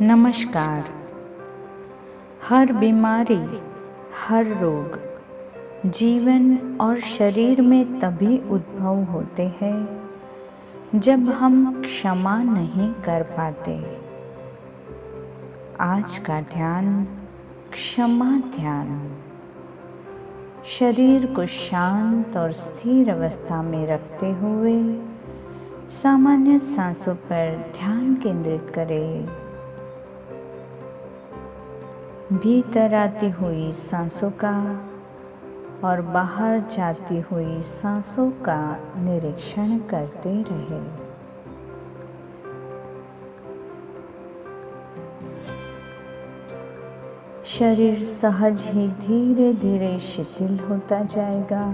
नमस्कार। हर बीमारी, हर रोग जीवन और शरीर में तभी उद्भव होते हैं जब हम क्षमा नहीं कर पाते। आज का ध्यान क्षमा ध्यान शरीर को शांत और स्थिर अवस्था में रखते हुए सामान्य सांसों पर ध्यान केंद्रित करें। भीतर आती हुई सांसों का और बाहर जाती हुई सांसों का निरीक्षण करते रहें। शरीर सहज ही धीरे धीरे शिथिल होता जाएगा।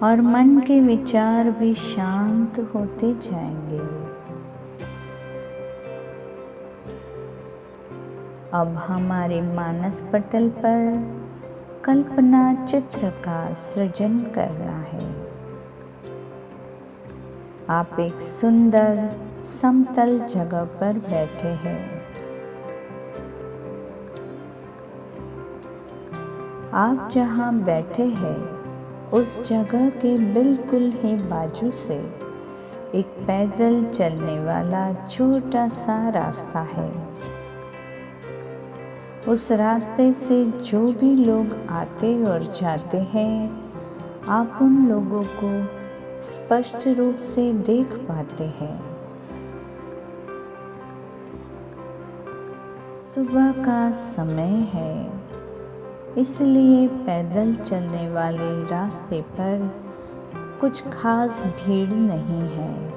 और मन के विचार भी शांत होते जाएंगे। अब हमारे मानस पटल पर कल्पना चित्र का सृजन करना है। आप एक सुंदर समतल जगह पर बैठे हैं। आप जहां बैठे हैं उस जगह के बिल्कुल ही बाजू से एक पैदल चलने वाला छोटा सा रास्ता है। उस रास्ते से जो भी लोग आते और जाते हैं, आप उन लोगों को स्पष्ट रूप से देख पाते हैं। सुबह का समय है, इसलिए पैदल चलने वाले रास्ते पर कुछ खास भीड़ नहीं है।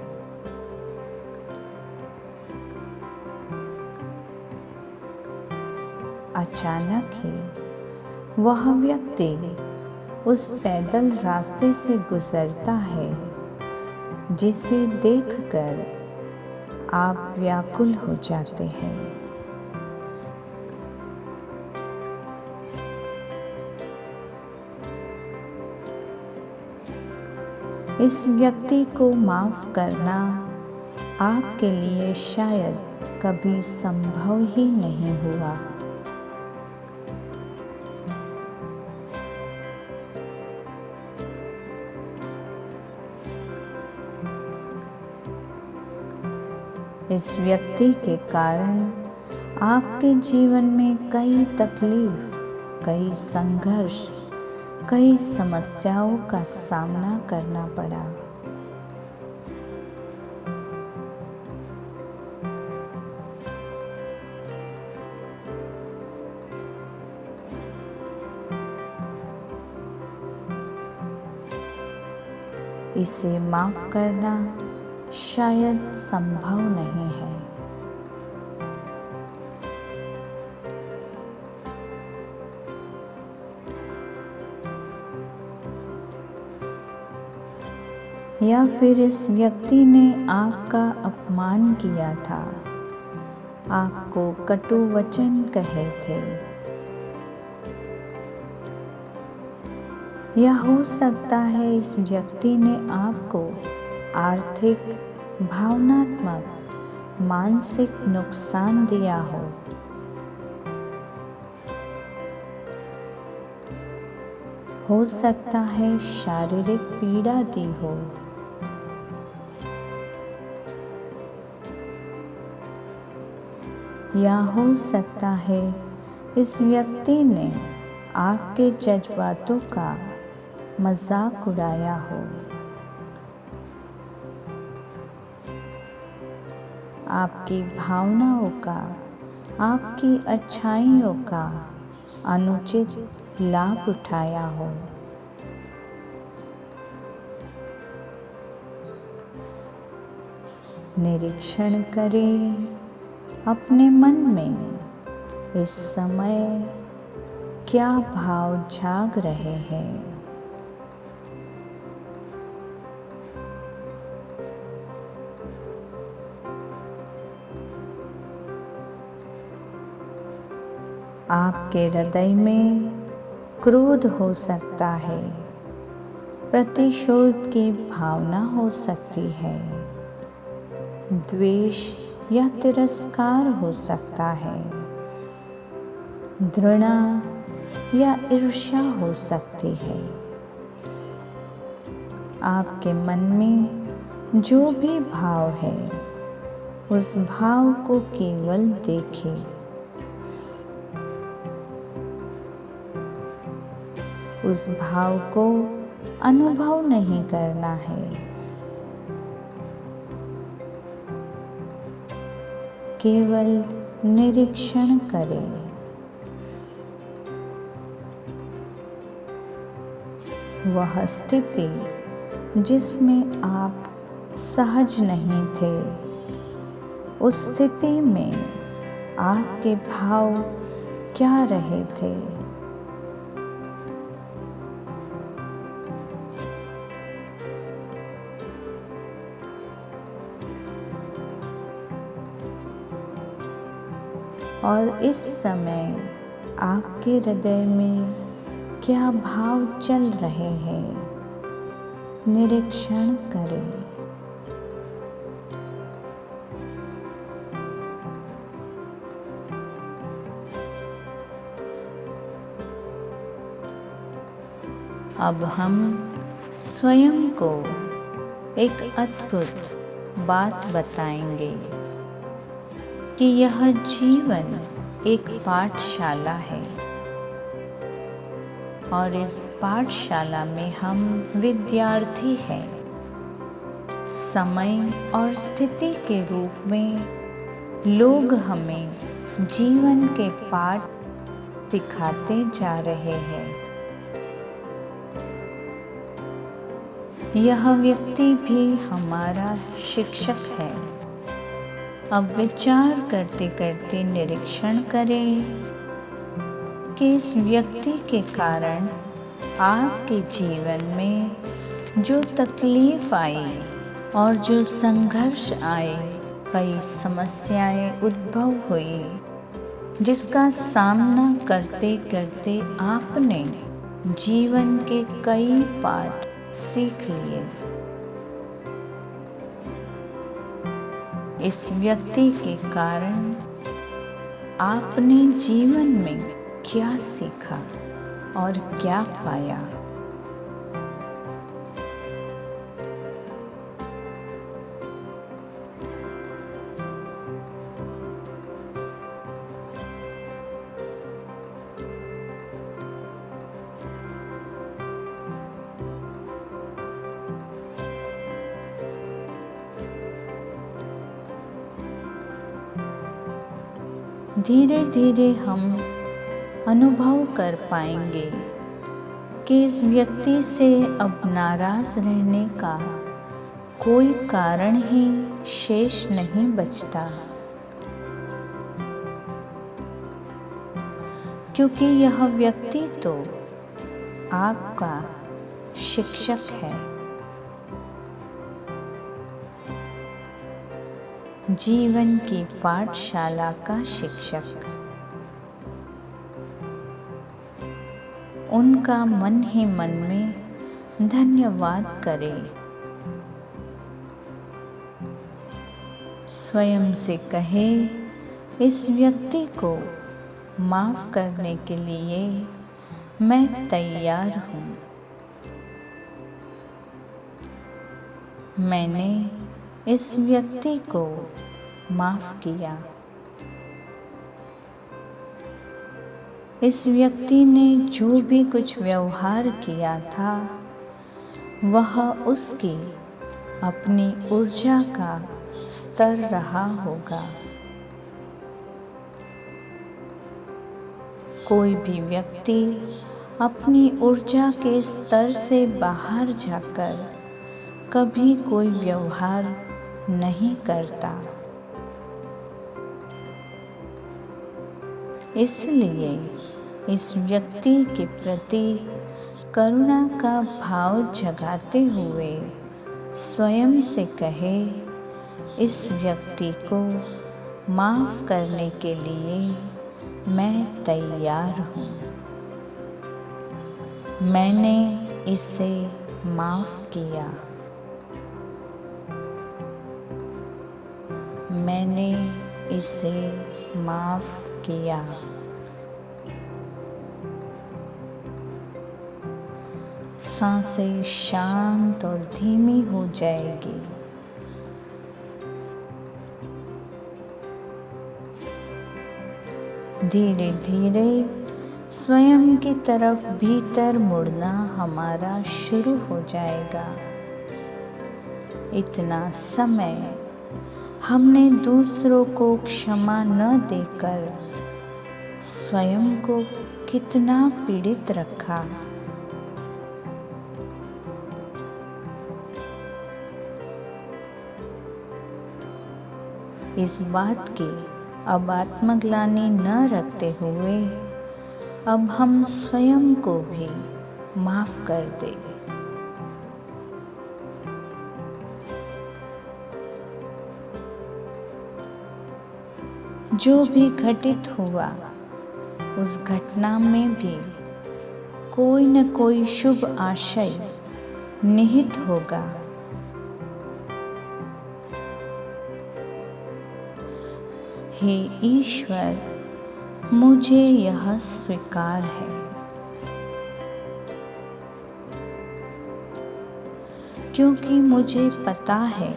अचानक ही वह व्यक्ति उस पैदल रास्ते से गुजरता है जिसे देखकर आप व्याकुल हो जाते हैं। इस व्यक्ति को माफ करना आपके लिए शायद कभी संभव ही नहीं हुआ। इस व्यक्ति के कारण आपके जीवन में कई तकलीफ, कई संघर्ष, कई समस्याओं का सामना करना पड़ा। इसे माफ करना शायद संभव नहीं है। या फिर इस व्यक्ति ने आपका अपमान किया था, आपको कटु वचन कहे थे। या हो सकता है इस व्यक्ति ने आपको आर्थिक, भावनात्मक, मानसिक नुकसान दिया हो। हो सकता है शारीरिक पीड़ा दी हो। या हो सकता है इस व्यक्ति ने आपके जज्बातों का मजाक उड़ाया हो। आपकी भावनाओं का, आपकी अच्छाइयों का अनुचित लाभ उठाया हो। निरीक्षण करें अपने मन में इस समय क्या भाव जाग रहे हैं। आपके हृदय में क्रोध हो सकता है, प्रतिशोध की भावना हो सकती है, द्वेष या तिरस्कार हो सकता है, घृणा या ईर्ष्या हो सकती है। आपके मन में जो भी भाव है, उस भाव को केवल देखें। उस भाव को अनुभव नहीं करना है, केवल निरीक्षण करें। वह स्थिति जिसमें आप सहज नहीं थे, उस स्थिति में आपके भाव क्या रहे थे? और इस समय आपके हृदय में क्या भाव चल रहे हैं, निरीक्षण करें। अब हम स्वयं को एक अद्भुत बात बताएंगे कि यह जीवन एक पाठशाला है और इस पाठशाला में हम विद्यार्थी हैं। समय और स्थिति के रूप में लोग हमें जीवन के पाठ सिखाते जा रहे हैं। यह व्यक्ति भी हमारा शिक्षक है। अब विचार करते करते निरीक्षण करें कि इस व्यक्ति के कारण आपके जीवन में जो तकलीफ आई और जो संघर्ष आए, कई समस्याएं उद्भव हुई, जिसका सामना करते करते आपने जीवन के कई पाठ सीख लिए। इस व्यक्ति के कारण आपने जीवन में क्या सीखा और क्या पाया? धीरे धीरे हम अनुभव कर पाएंगे कि इस व्यक्ति से अब नाराज रहने का कोई कारण ही शेष नहीं बचता, क्योंकि यह व्यक्ति तो आपका शिक्षक है। जीवन की पाठशाला का शिक्षक। उनका मन ही मन में धन्यवाद करें। स्वयं से कहे, इस व्यक्ति को माफ करने के लिए मैं तैयार हूँ। मैंने इस व्यक्ति को माफ किया। इस व्यक्ति ने जो भी कुछ व्यवहार किया था, वह उसकी अपनी ऊर्जा का स्तर रहा होगा। कोई भी व्यक्ति अपनी ऊर्जा के स्तर से बाहर जाकर कभी कोई व्यवहार नहीं करता। इसलिए इस व्यक्ति के प्रति करुणा का भाव जगाते हुए स्वयं से कहे, इस व्यक्ति को माफ करने के लिए मैं तैयार हूँ। मैंने इसे माफ किया। मैंने इसे माफ़ किया। सांसें शांत और धीमी हो जाएगी। धीरे धीरे स्वयं की तरफ भीतर मुड़ना हमारा शुरू हो जाएगा। इतना समय हमने दूसरों को क्षमा न देकर स्वयं को कितना पीड़ित रखा। इस बात की अब आत्मग्लानि न रखते हुए अब हम स्वयं को भी माफ़ कर दें। जो भी घटित हुआ उस घटना में भी कोई न कोई शुभ आशय निहित होगा। हे ईश्वर, मुझे यह स्वीकार है। क्योंकि मुझे पता है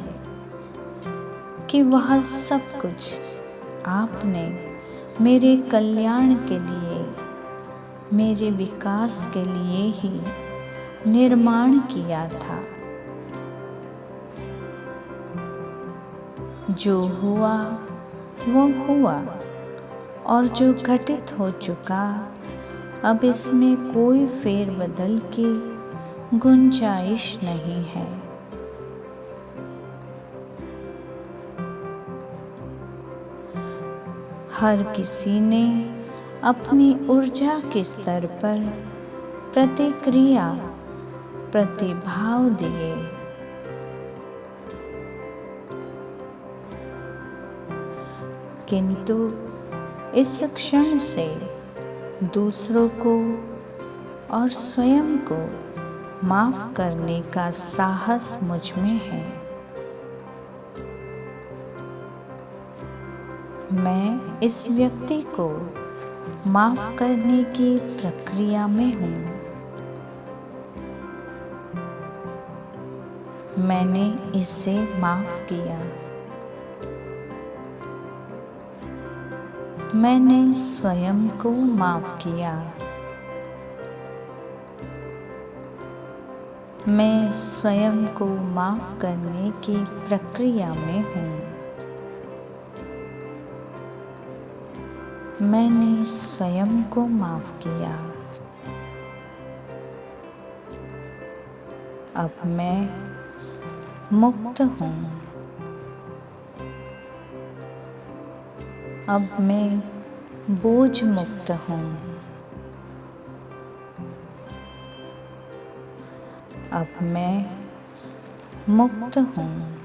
कि वह सब कुछ आपने मेरे कल्याण के लिए, मेरे विकास के लिए ही निर्माण किया था। जो हुआ वो हुआ और जो घटित हो चुका अब इसमें कोई फेरबदल की गुंजाइश नहीं है। हर किसी ने अपनी ऊर्जा के स्तर पर प्रतिक्रिया, प्रतिभाव दिए। किंतु इस क्षण से दूसरों को और स्वयं को माफ़ करने का साहस मुझ में है। मैं इस व्यक्ति को माफ़ करने की प्रक्रिया में हूँ। मैंने इसे माफ़ किया। मैंने स्वयं को माफ़ किया। मैं स्वयं को माफ़ करने की प्रक्रिया में हूँ। मैंने स्वयं को माफ़ किया। अब मैं मुक्त हूँ। अब मैं बोझ मुक्त हूँ। अब मैं मुक्त हूँ।